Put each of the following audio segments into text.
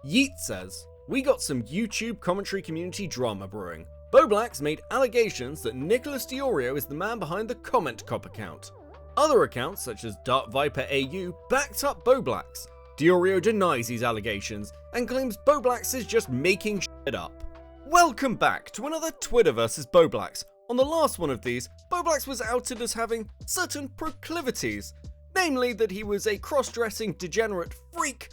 Yeet says, we got some YouTube commentary community drama brewing. Bowblax made allegations that Nicholas Diorio is the man behind the Comment Cop account. Other accounts, such as Dark Viper AU, backed up Bowblax. Diorio denies these allegations and claims Bowblax is just making shit up. Welcome back to another Twitter vs Bowblax. On the last one of these, Bowblax was outed as having certain proclivities, namely that he was a cross-dressing degenerate freak,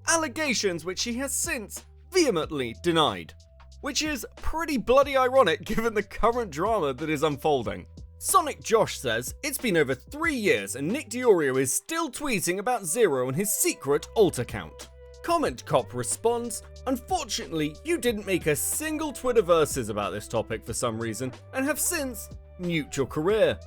allegations which he has since vehemently denied. Which is pretty bloody ironic given the current drama that is unfolding. Sonic Josh says, it's been over 3 years and Nick Diorio is still tweeting about Zero on his secret alt account. Comment Cop responds, unfortunately you didn't make a single Twitter verses about this topic for some reason and have since nuked your career.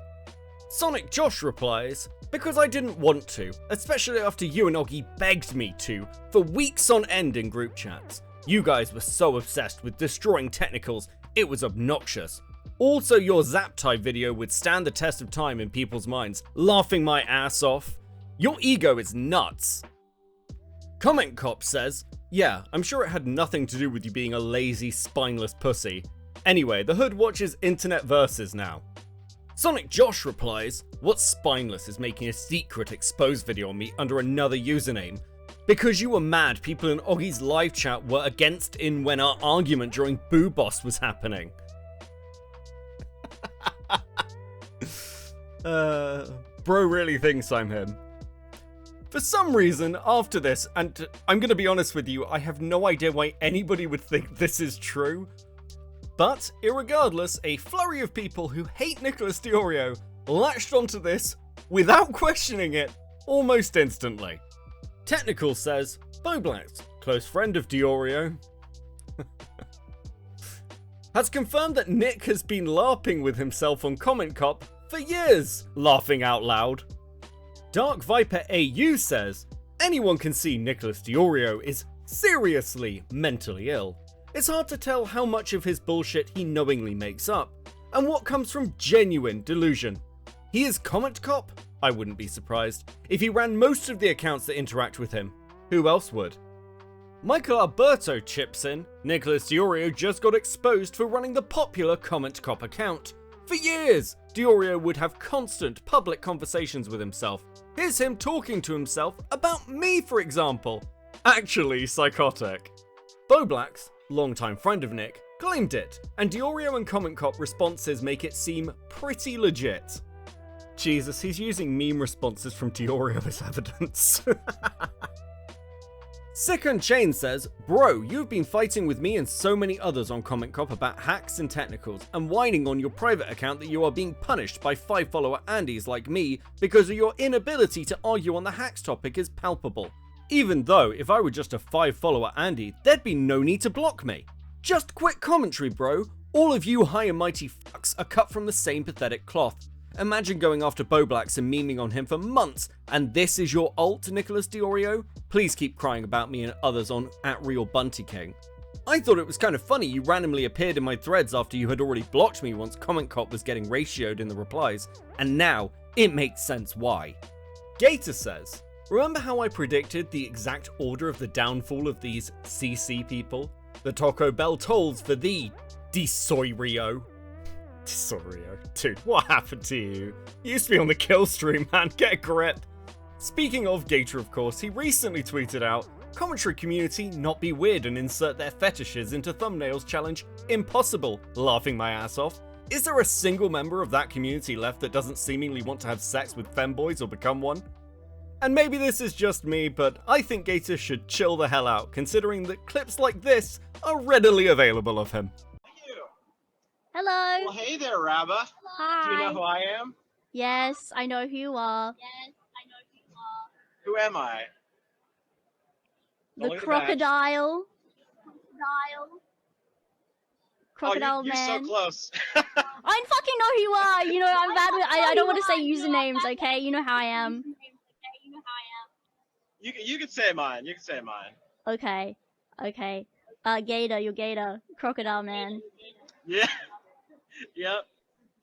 Sonic Josh replies, because I didn't want to, especially after you and Oggy begged me to, for weeks on end in group chats. You guys were so obsessed with destroying technicals, it was obnoxious. Also, your Zaptai video would stand the test of time in people's minds, laughing my ass off. Your ego is nuts. Comment Cop says, yeah, I'm sure it had nothing to do with you being a lazy, spineless pussy. Anyway, the Hood watches Internet Versus now. Sonic Josh replies, what's spineless is making a secret expose video on me under another username. Because you were mad people in Oggy's live chat were against in when our argument during Boo Boss was happening. Bro really thinks I'm him. For some reason, after this, and I'm gonna be honest with you, I have no idea why anybody would think this is true, but irregardless, a flurry of people who hate Nicholas Diorio latched onto this without questioning it almost instantly. Technical says, Bowblax, close friend of Diorio, has confirmed that Nick has been LARPing with himself on Comment Cop for years, laughing out loud. Dark Viper AU says, anyone can see Nicholas Diorio is seriously mentally ill. It's hard to tell how much of his bullshit he knowingly makes up, and what comes from genuine delusion. He is Comment Cop? I wouldn't be surprised if he ran most of the accounts that interact with him. Who else would? Michael Alberto chips in, Nicholas Diorio just got exposed for running the popular Comment Cop account. For years, Diorio would have constant public conversations with himself. Here's him talking to himself about me, for example. Actually psychotic. Bowblax, longtime friend of Nick, claimed it, and Diorio and Comment Cop responses make it seem pretty legit. Jesus, he's using meme responses from Diorio as evidence. Sick and Chain says, bro, you've been fighting with me and so many others on Comment Cop about hacks and technicals, and whining on your private account that you are being punished by 5-follower Andys like me because of your inability to argue on the hacks topic is palpable. Even though, if I were just a 5-follower Andy, there'd be no need to block me. Just quick commentary, bro. All of you high and mighty fucks are cut from the same pathetic cloth. Imagine going after Bowblax and memeing on him for months, and this is your ult, Nicholas Diorio? Please keep crying about me and others on @RealBuntyKing. I thought it was kind of funny you randomly appeared in my threads after you had already blocked me once Comment Cop was getting ratioed in the replies, and now it makes sense why. Gator says, remember how I predicted the exact order of the downfall of these CC people? The Taco Bell tolls for thee, Disorio. Disorio. Dude, what happened to you? You used to be on the kill stream, man. Get a grip. Speaking of Gator, of course, he recently tweeted out, commentary community not be weird and insert their fetishes into thumbnails challenge impossible, laughing my ass off. Is there a single member of that community left that doesn't seemingly want to have sex with femboys or become one? And maybe this is just me, but I think Gator should chill the hell out, considering that clips like this are readily available of him. Hello. Well, hey there, Rabba. Hi. Do you know who I am? Yes, I know who you are. Who am I? The Only crocodile. Crocodile you're man. so close. I fucking know who you are. You know, I'm bad with. I don't want to say usernames. Okay, you know how I am. You can say mine. You can say mine. Okay. Gator, you're Gator. Crocodile man. Yeah. Yep.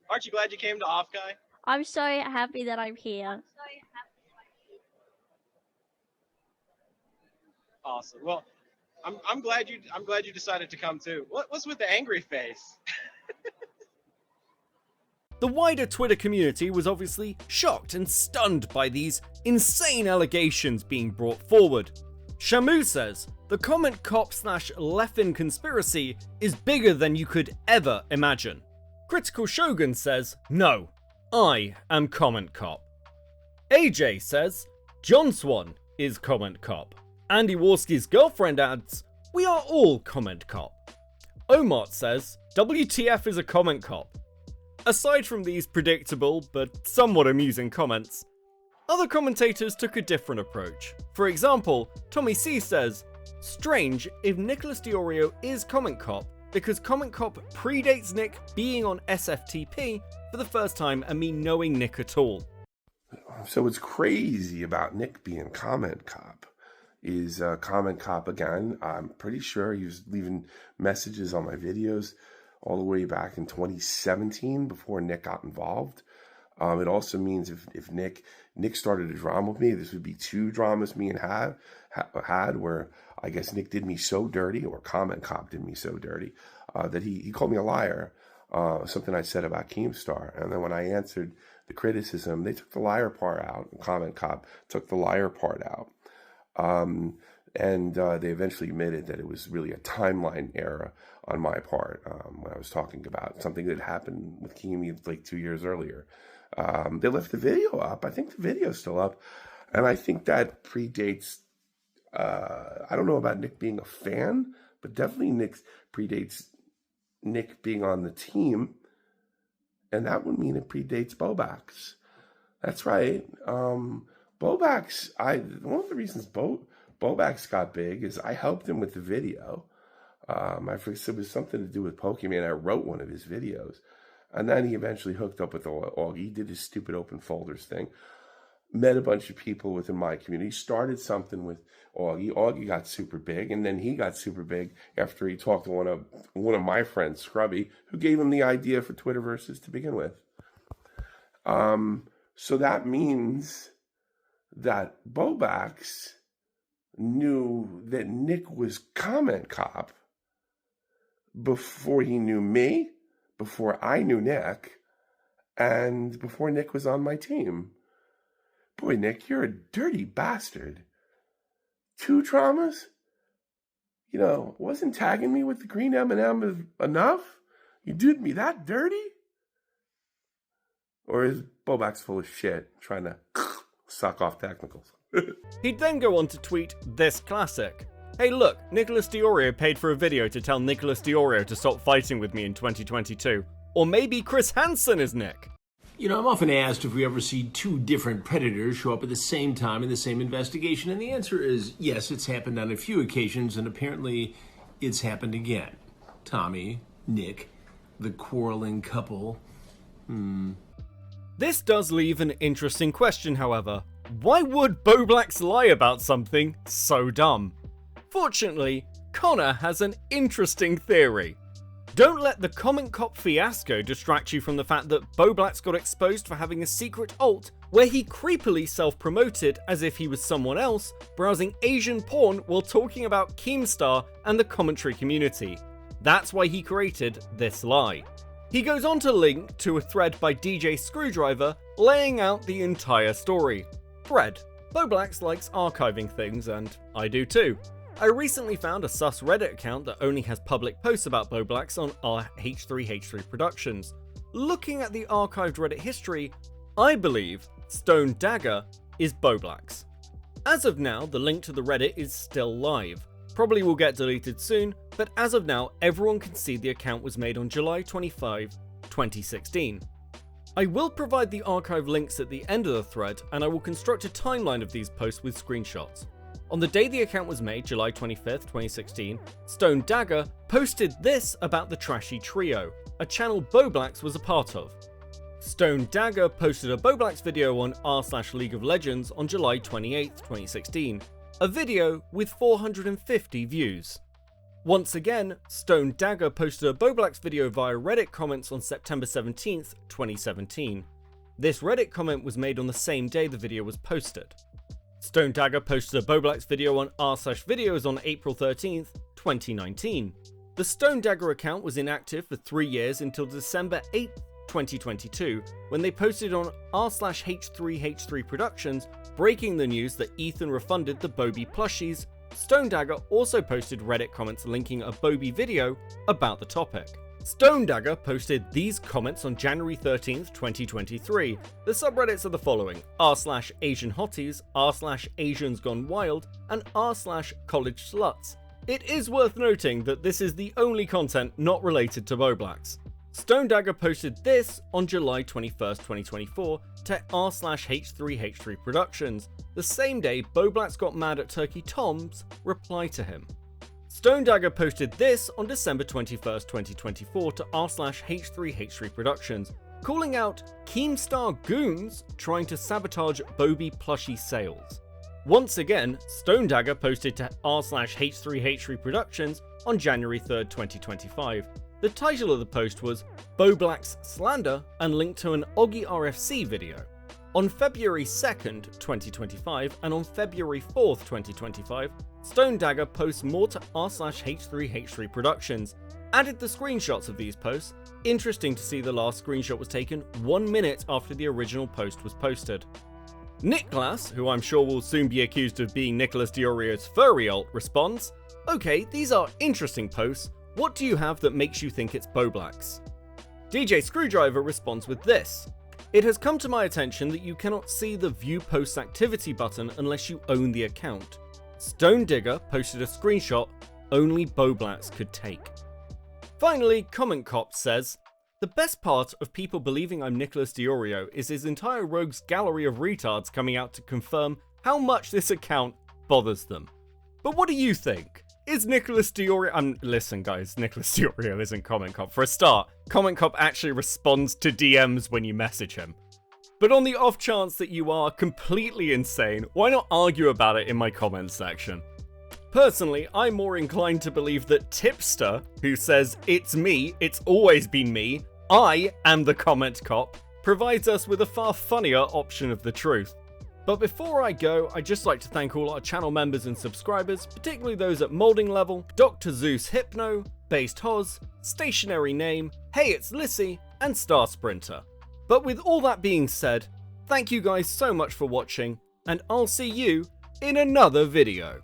Aren't you glad you came to Off Guy? I'm so happy that I'm here. Awesome. Well, I'm glad you decided to come too. What's with the angry face? The wider Twitter community was obviously shocked and stunned by these insane allegations being brought forward. Shamu says, the comment cop / Leffen conspiracy is bigger than you could ever imagine. Critical Shogun says, no, I am comment cop. AJ says, John Swan is comment cop. Andy Warski's girlfriend adds, we are all comment cop. Omot says, WTF is a comment cop. Aside from these predictable but somewhat amusing comments, other commentators took a different approach. For example, Tommy C says, strange if Nicholas DiOrio is comment cop because comment cop predates Nick being on SFTP for the first time and me knowing Nick at all. So what's crazy about Nick being comment cop is comment cop again. I'm pretty sure he was leaving messages on my videos all the way back in 2017 before Nick got involved. It also means if Nick started a drama with me, this would be 2 dramas me and had where I guess Nick did me so dirty, or comment cop did me so dirty, that he called me a liar, something I said about Keemstar. And then when I answered the criticism, they took the liar part out. Comment cop took the liar part out. And they eventually admitted that it was really a timeline error on my part when I was talking about something that happened with Kimi like 2 years earlier. They left the video up. I think the video's still up. And I think that predates, I don't know about Nick being a fan, but definitely predates Nick being on the team. And that would mean it predates Bowblax. That's right. Bowblax, one of the reasons Bowblax got big is I helped him with the video. I forget, it was something to do with Pokemon. I wrote one of his videos. And then he eventually hooked up with Augie. He did his stupid open folders thing. Met a bunch of people within my community. Started something with Augie. Augie got super big. And then he got super big after he talked to one of my friends, Scrubby, who gave him the idea for Twitterverses to begin with. So that means that Bowblax knew that Nick was comment cop before he knew me, before I knew Nick, and before Nick was on my team. Boy, Nick, you're a dirty bastard. 2 dramas? You know, wasn't tagging me with the green M&M enough? You did me that dirty? Or is Bowblax full of shit, trying to suck off technicals? He'd then go on to tweet this classic. Hey look, Nicholas DiOrio paid for a video to tell Nicholas DiOrio to stop fighting with me in 2022. Or maybe Chris Hansen is Nick. You know, I'm often asked if we ever see 2 different predators show up at the same time in the same investigation, and the answer is yes, it's happened on a few occasions, and apparently it's happened again. Tommy, Nick, the quarreling couple. This does leave an interesting question, however. Why would Bowblax lie about something so dumb? Fortunately, Connor has an interesting theory. Don't let the comment cop fiasco distract you from the fact that Bowblax got exposed for having a secret alt where he creepily self-promoted as if he was someone else, browsing Asian porn while talking about Keemstar and the commentary community. That's why he created this lie. He goes on to link to a thread by DJ Screwdriver laying out the entire story. Thread. Bowblax likes archiving things, and I do too. I recently found a sus Reddit account that only has public posts about Bowblax on our H3H3 Productions. Looking at the archived Reddit history, I believe Stone Dagger is Bowblax. As of now, the link to the Reddit is still live. Probably will get deleted soon, but as of now, everyone can see the account was made on July 25, 2016. I will provide the archive links at the end of the thread, and I will construct a timeline of these posts with screenshots. On the day the account was made, July 25th, 2016, Stone Dagger posted this about the Trashy Trio, a channel Bowblax was a part of. Stone Dagger posted a Bowblax video on r/League of Legends on July 28th, 2016, a video with 450 views. Once again, Stone Dagger posted a Bowblax video via Reddit comments on September 17th, 2017. This Reddit comment was made on the same day the video was posted. Stone Dagger posted a Bowblax video on r/videos on April 13th, 2019. The Stone Dagger account was inactive for 3 years until December 8th, 2022, when they posted on r/H3H3 Productions, breaking the news that Ethan refunded the Bobby plushies. Stone Dagger also posted Reddit comments linking a Bobby video about the topic. Stone Dagger posted these comments on January 13th, 2023. The subreddits are the following: r/Asian Hotties, r/Asians Gone Wild, and r/College Sluts. It is worth noting that this is the only content not related to Bowblax. Stone Dagger posted this on July 21st, 2024 to r/H3H3 Productions, the same day Bowblax got mad at Turkey Tom's reply to him. Stone Dagger posted this on December 21st, 2024 to r/H3H3 Productions, calling out Keemstar goons trying to sabotage Bobby plushie sales. Once again, Stone Dagger posted to r/H3H3 Productions on January 3rd, 2025. The title of the post was Bowblax Slander and linked to an Oggy RFC video. On February 2nd, 2025 and on February 4th, 2025, Stone Dagger posts more to r/H3H3 Productions, added the screenshots of these posts. Interesting to see the last screenshot was taken 1 minute after the original post was posted. Nick Glass, who I'm sure will soon be accused of being Nicholas Diorio's furry alt, responds, "Okay, these are interesting posts. What do you have that makes you think it's Bowblax?" DJ Screwdriver responds with this: "It has come to my attention that you cannot see the View Posts Activity button unless you own the account. Stone Digger posted a screenshot only Bowblax could take." Finally, Comment Cop says, "The best part of people believing I'm Nicholas Diorio is his entire rogues gallery of retards coming out to confirm how much this account bothers them." But what do you think? Is Nicholas Diorio... listen guys, Nicholas Diorio isn't Comment Cop. For a start, Comment Cop actually responds to DMs when you message him. But on the off chance that you are completely insane, why not argue about it in my comments section? Personally, I'm more inclined to believe that Tipster, who says, "It's me, it's always been me, I am the Comment Cop," provides us with a far funnier option of the truth. But before I go, I'd just like to thank all our channel members and subscribers, particularly those at Molding Level, Dr. Zeus Hypno, Based Hoz, Stationary Name, Hey It's Lissy, and Star Sprinter. But with all that being said, thank you guys so much for watching, and I'll see you in another video.